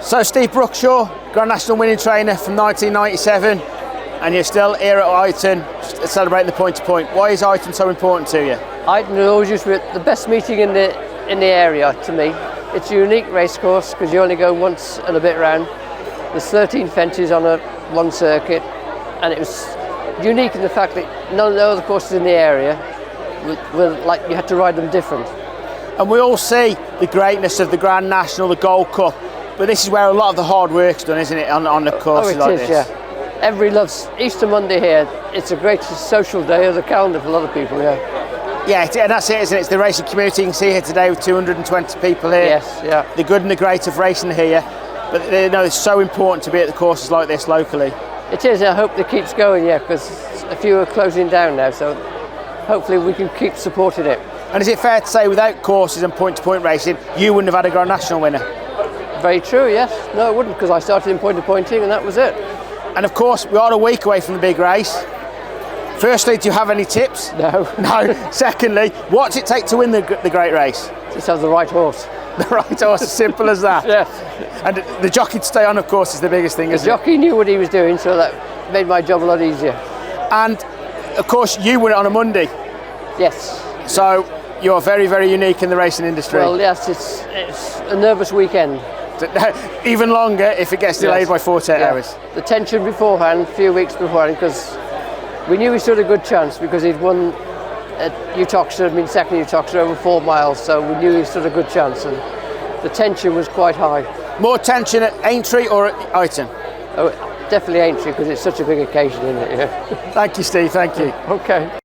So Steve Brookshaw, Grand National winning trainer from 1997, and you're still here at Eyton celebrating the point-to-point. Why is Eyton so important to you? Eyton always used to be the best meeting in the area to me. It's a unique racecourse because you only go once and a bit round. There's 13 fences on one circuit, and it was unique in the fact that none of the other courses in the area were like you had to ride them different. And we all see the greatness of the Grand National, the Gold Cup, but this is where a lot of the hard work's done, isn't it, on the courses like this? Yeah. Everybody loves Easter Monday here. It's a great social day of the calendar for a lot of people, Yeah, and that's it, isn't it? It's the racing community. You can see here today with 220 people here. Yes, yeah. The good and the great of racing here, but they know it's so important to be at the courses like this locally. It is. I hope it keeps going, because a few are closing down now, so hopefully we can keep supporting it. And is it fair to say without courses and point-to-point racing, you wouldn't have had a Grand National winner? Very true, yes. No, I wouldn't, because I started in point-to-pointing and that was it. And of course, we are a week away from the big race. Firstly, do you have any tips? No. No. Secondly, what does it take to win the great race? Just have the right horse. The right horse, as simple as that. Yes. And the jockey to stay on, of course, is the biggest thing, isn't it? The jockey knew what he was doing, so that made my job a lot easier. And, of course, you won it on a Monday. Yes. So, you're very, very unique in the racing industry. Well, yes, it's a nervous weekend. Even longer if it gets delayed by 48 hours. The tension beforehand, a few weeks beforehand, because we knew he stood a good chance because he'd won at Shropshire, been second at Shropshire over 4 miles, so we knew he stood a good chance, and the tension was quite high. More tension at Aintree or at Eyton? Oh, definitely Aintree, because it's such a big occasion, isn't it? Thank you, Steve, thank you. Okay.